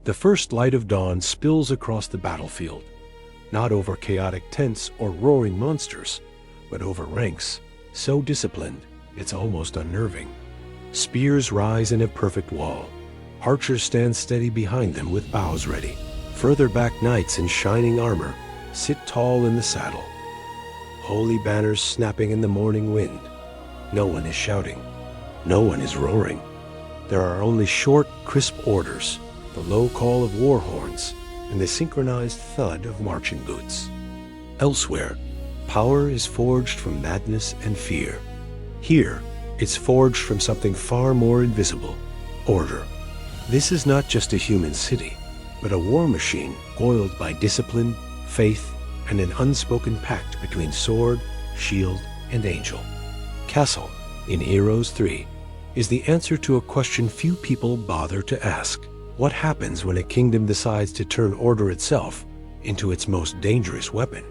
The first light of dawn spills across the battlefield, not over chaotic tents or roaring monsters, but over ranks so disciplined it's almost unnerving. Spears rise in a perfect wall. Archers stand steady behind them with bows ready. Further back, knights in shining armor sit tall in the saddle. Holy banners snapping in the morning wind. No one is shouting. No one is roaring. There are only short, crisp orders, the low call of war horns, and the synchronized thud of marching boots. Elsewhere, power is forged from madness and fear. Here, it's forged from something far more invisible: order. This is not just a human city, but a war machine oiled by discipline, faith, and an unspoken pact between sword, shield, and angel. Castle, in Heroes 3, is the answer to a question few people bother to ask. What happens when a kingdom decides to turn order itself into its most dangerous weapon?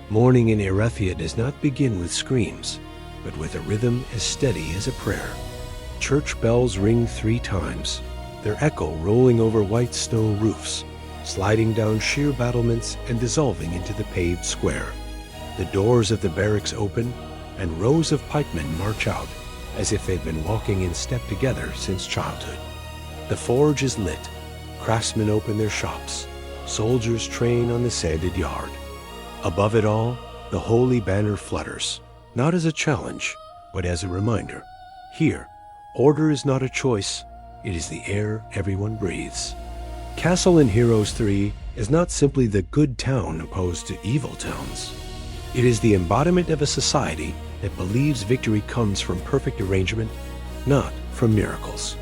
Morning in Erethia does not begin with screams, but with a rhythm as steady as a prayer. Church bells ring 3 times, their echo rolling over white stone roofs, sliding down sheer battlements and dissolving into the paved square. The doors of the barracks open, and rows of pikemen march out, as if they've been walking in step together since childhood. The forge is lit, craftsmen open their shops, soldiers train on the sanded yard. Above it all, the holy banner flutters, not as a challenge, but as a reminder. Here, order is not a choice, it is the air everyone breathes. Castle in Heroes 3 is not simply the good town opposed to evil towns. It is the embodiment of a society that believes victory comes from perfect arrangement, not from miracles.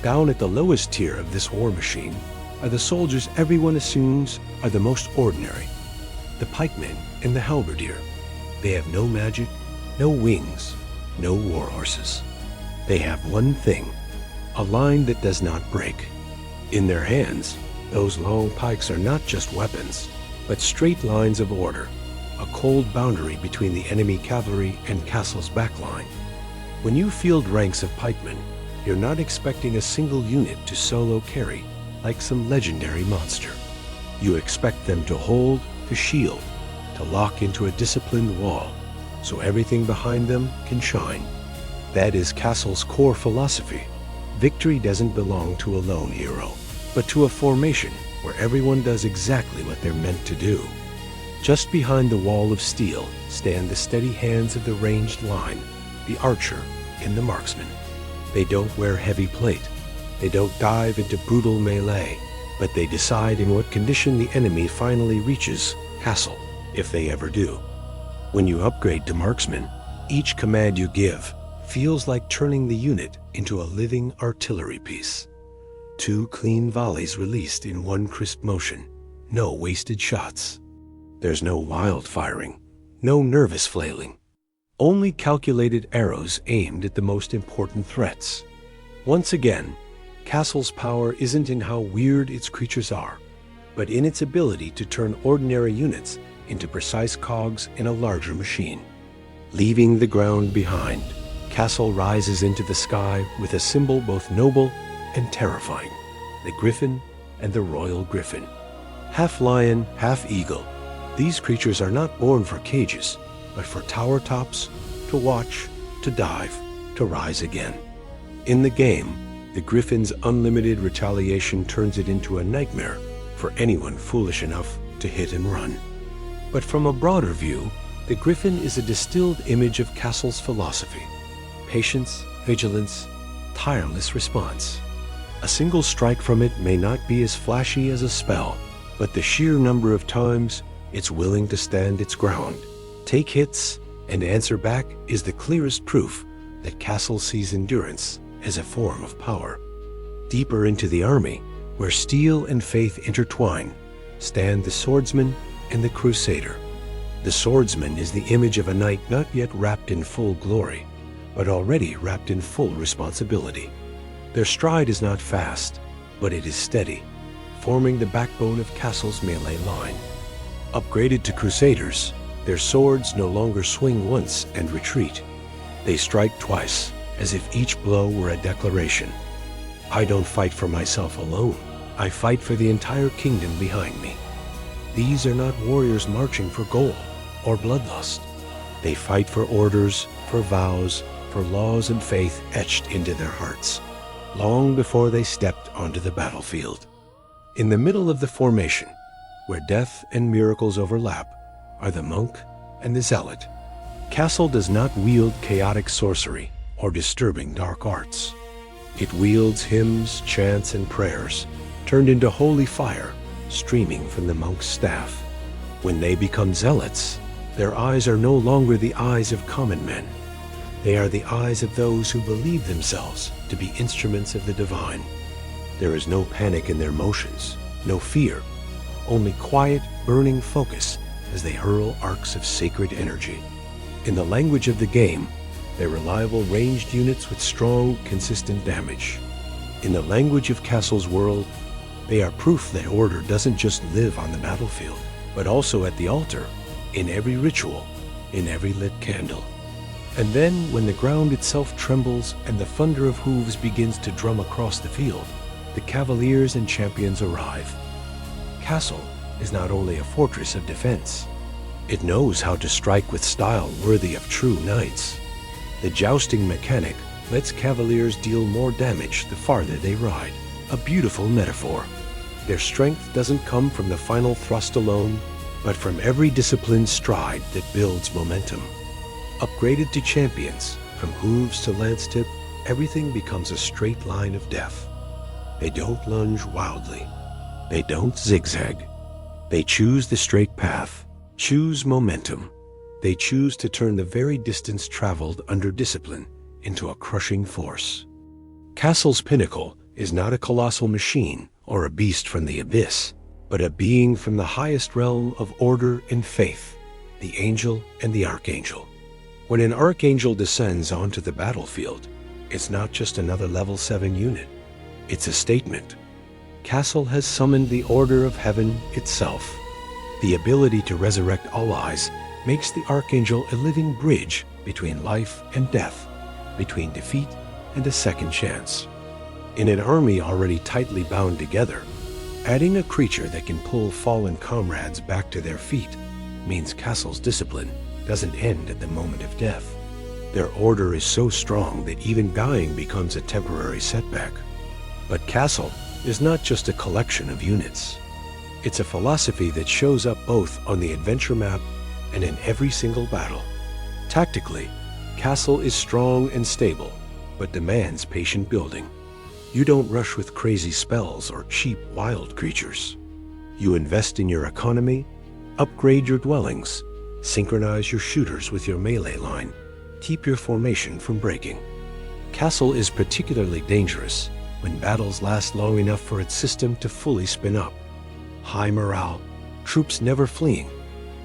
Down at the lowest tier of this war machine are the soldiers everyone assumes are the most ordinary. The pikemen and the halberdier. They have no magic, no wings, no war horses. They have one thing: a line that does not break. In their hands, those long pikes are not just weapons, but straight lines of order, a cold boundary between the enemy cavalry and Castle's backline. When you field ranks of pikemen, you're not expecting a single unit to solo carry like some legendary monster. You expect them to hold, to shield, to lock into a disciplined wall, so everything behind them can shine. That is Castle's core philosophy. Victory doesn't belong to a lone hero, but to a formation where everyone does exactly what they're meant to do. Just behind the wall of steel stand the steady hands of the ranged line, the archer and the marksman. They don't wear heavy plate. They don't dive into brutal melee, but they decide in what condition the enemy finally reaches Castle, if they ever do. When you upgrade to marksman, each command you give feels like turning the unit into a living artillery piece. 2 clean volleys released in one crisp motion, no wasted shots. There's no wild firing, no nervous flailing, only calculated arrows aimed at the most important threats. Once again, Castle's power isn't in how weird its creatures are, but in its ability to turn ordinary units into precise cogs in a larger machine. Leaving the ground behind, Castle rises into the sky with a symbol both noble and terrifying: the griffin and the royal griffin. Half lion, half eagle, these creatures are not born for cages, but for tower tops, to watch, to dive, to rise again. In the game, the griffin's unlimited retaliation turns it into a nightmare for anyone foolish enough to hit and run. But from a broader view, the griffin is a distilled image of Castle's philosophy: patience, vigilance, tireless response. A single strike from it may not be as flashy as a spell, but the sheer number of times it's willing to stand its ground, take hits, and answer back is the clearest proof that Castle sees endurance as a form of power. Deeper into the army, where steel and faith intertwine, stand the swordsman and the crusader. The swordsman is the image of a knight not yet wrapped in full glory, but already wrapped in full responsibility. Their stride is not fast, but it is steady, forming the backbone of Castle's melee line. Upgraded to crusaders, their swords no longer swing once and retreat. They strike twice, as if each blow were a declaration. I don't fight for myself alone. I fight for the entire kingdom behind me. These are not warriors marching for gold or bloodlust. They fight for orders, for vows, for laws and faith etched into their hearts, long before they stepped onto the battlefield. In the middle of the formation, where death and miracles overlap, are the monk and the zealot. Castle does not wield chaotic sorcery or disturbing dark arts. It wields hymns, chants, and prayers, turned into holy fire, streaming from the monk's staff. When they become zealots, their eyes are no longer the eyes of common men. They are the eyes of those who believe themselves to be instruments of the divine. There is no panic in their motions, no fear, only quiet, burning focus as they hurl arcs of sacred energy. In the language of the game, they're reliable ranged units with strong, consistent damage. In the language of Castle's world, they are proof that order doesn't just live on the battlefield, but also at the altar, in every ritual, in every lit candle. And then, when the ground itself trembles and the thunder of hooves begins to drum across the field, the cavaliers and champions arrive. Castle is not only a fortress of defense. It knows how to strike with style worthy of true knights. The jousting mechanic lets cavaliers deal more damage the farther they ride. A beautiful metaphor. Their strength doesn't come from the final thrust alone, but from every disciplined stride that builds momentum. Upgraded to champions, from hooves to lance tip, everything becomes a straight line of death. They don't lunge wildly. They don't zigzag. They choose the straight path, choose momentum. They choose to turn the very distance traveled under discipline into a crushing force. Castle's pinnacle is not a colossal machine or a beast from the abyss, but a being from the highest realm of order and faith, the angel and the archangel. When an archangel descends onto the battlefield, it's not just another level 7 unit. It's a statement. Castle has summoned the order of heaven itself. The ability to resurrect allies makes the archangel a living bridge between life and death, between defeat and a second chance. In an army already tightly bound together, adding a creature that can pull fallen comrades back to their feet means Castle's discipline doesn't end at the moment of death. Their order is so strong that even dying becomes a temporary setback. But Castle is not just a collection of units. It's a philosophy that shows up both on the adventure map and in every single battle. Tactically, Castle is strong and stable, but demands patient building. You don't rush with crazy spells or cheap wild creatures. You invest in your economy, upgrade your dwellings, synchronize your shooters with your melee line, keep your formation from breaking. Castle is particularly dangerous when battles last long enough for its system to fully spin up. High morale, troops never fleeing,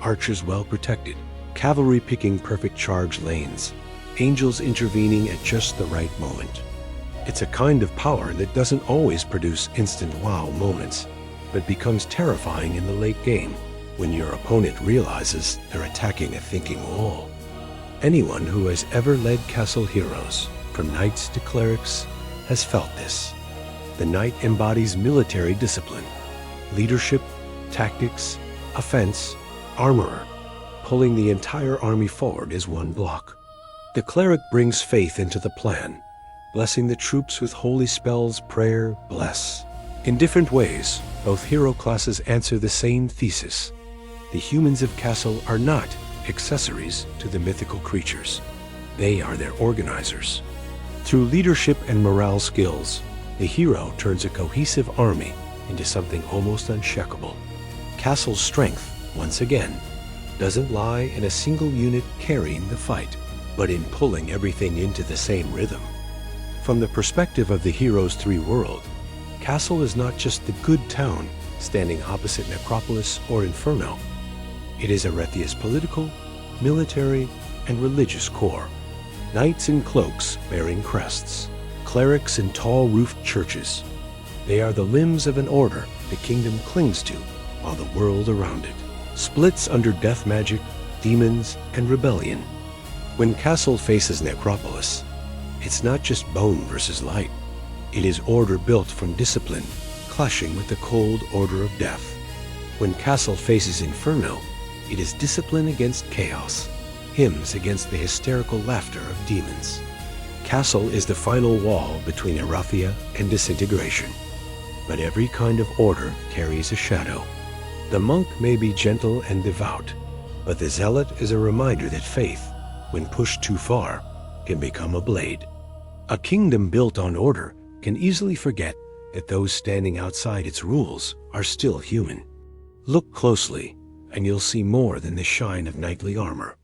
archers well protected, cavalry picking perfect charge lanes, angels intervening at just the right moment. It's a kind of power that doesn't always produce instant wow moments, but becomes terrifying in the late game when your opponent realizes they're attacking a thinking wall. Anyone who has ever led Castle heroes, from knights to clerics, has felt this. The knight embodies military discipline, leadership, tactics, offense, armorer, pulling the entire army forward as one block. The cleric brings faith into the plan, blessing the troops with holy spells, prayer, bless. In different ways, both hero classes answer the same thesis. The humans of Castle are not accessories to the mythical creatures. They are their organizers. Through leadership and morale skills, the hero turns a cohesive army into something almost unshakable. Castle's strength, once again, doesn't lie in a single unit carrying the fight, but in pulling everything into the same rhythm. From the perspective of the hero's three world, Castle is not just the good town standing opposite Necropolis or Inferno. It is Erethia's political, military, and religious core. Knights in cloaks bearing crests, clerics in tall-roofed churches. They are the limbs of an order the kingdom clings to, while the world around it splits under death magic, demons, and rebellion. When Castle faces Necropolis, it's not just bone versus light. It is order built from discipline, clashing with the cold order of death. When Castle faces Inferno, it is discipline against chaos, hymns against the hysterical laughter of demons. Castle is the final wall between Erathia and disintegration. But every kind of order carries a shadow. The monk may be gentle and devout, but the zealot is a reminder that faith, when pushed too far, can become a blade. A kingdom built on order can easily forget that those standing outside its rules are still human. Look closely, and you'll see more than the shine of knightly armor.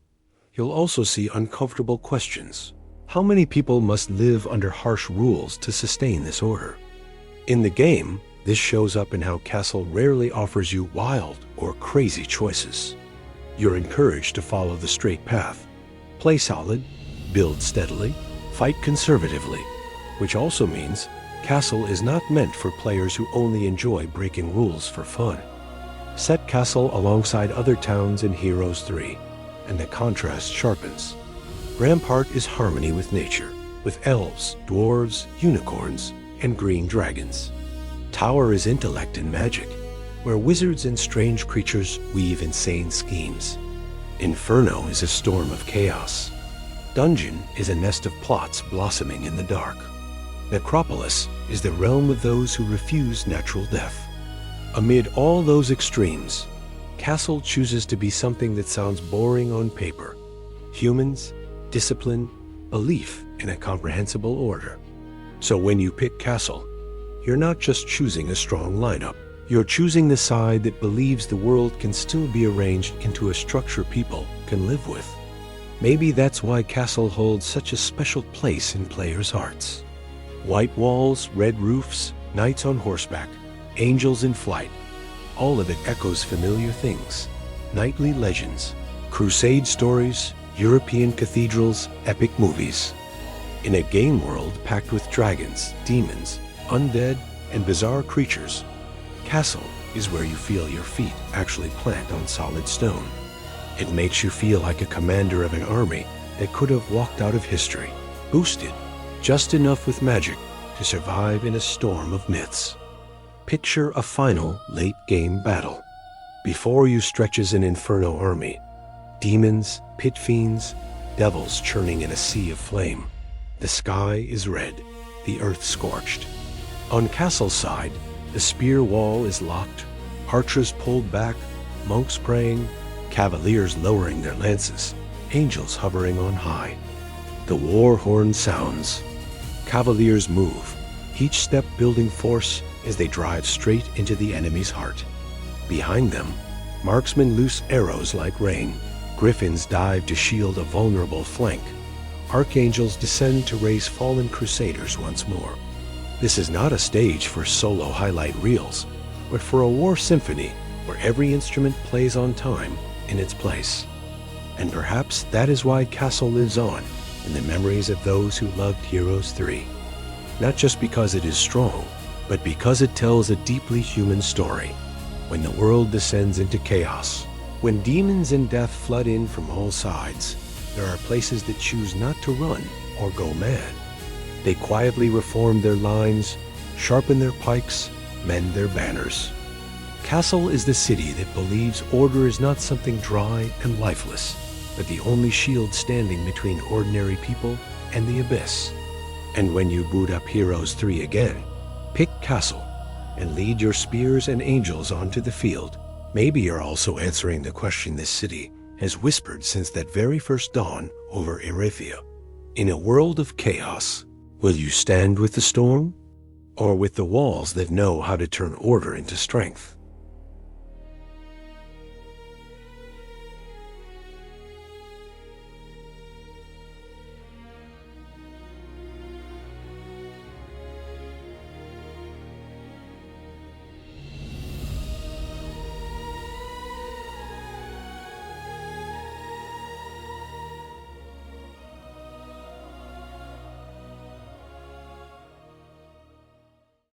You'll also see uncomfortable questions. How many people must live under harsh rules to sustain this order? In the game, this shows up in how Castle rarely offers you wild or crazy choices. You're encouraged to follow the straight path. Play solid, build steadily, fight conservatively, which also means Castle is not meant for players who only enjoy breaking rules for fun. Set Castle alongside other towns in Heroes 3, and the contrast sharpens. Rampart is harmony with nature, with elves, dwarves, unicorns, and green dragons. Tower is intellect and magic, where wizards and strange creatures weave insane schemes. Inferno is a storm of chaos. Dungeon is a nest of plots blossoming in the dark. Necropolis is the realm of those who refuse natural death. Amid all those extremes, Castle chooses to be something that sounds boring on paper. Humans, discipline, belief in a comprehensible order. So when you pick Castle, you're not just choosing a strong lineup. You're choosing the side that believes the world can still be arranged into a structure people can live with. Maybe that's why Castle holds such a special place in players' hearts. White walls, red roofs, knights on horseback, angels in flight. All of it echoes familiar things. Knightly legends, crusade stories, European cathedrals, epic movies. In a game world packed with dragons, demons, undead, and bizarre creatures, Castle is where you feel your feet actually plant on solid stone. It makes you feel like a commander of an army that could have walked out of history, boosted just enough with magic to survive in a storm of myths. Picture a final late-game battle. Before you stretches an Inferno army, demons, pit fiends, devils churning in a sea of flame. The sky is red, the earth scorched. On Castle's side, the spear wall is locked, archers pulled back, monks praying, cavaliers lowering their lances, angels hovering on high. The war horn sounds. Cavaliers move, each step building force as they drive straight into the enemy's heart. Behind them, marksmen loose arrows like rain. Griffins dive to shield a vulnerable flank. Archangels descend to raise fallen crusaders once more. This is not a stage for solo highlight reels, but for a war symphony where every instrument plays on time in its place. And perhaps that is why Castle lives on in the memories of those who loved Heroes 3. Not just because it is strong, but because it tells a deeply human story. When the world descends into chaos, when demons and death flood in from all sides, there are places that choose not to run or go mad. They quietly reform their lines, sharpen their pikes, mend their banners. Castle is the city that believes order is not something dry and lifeless, but the only shield standing between ordinary people and the abyss. And when you boot up Heroes 3 again, pick Castle and lead your spears and angels onto the field. Maybe you're also answering the question this city has whispered since that very first dawn over Erathia. In a world of chaos, will you stand with the storm, or with the walls that know how to turn order into strength?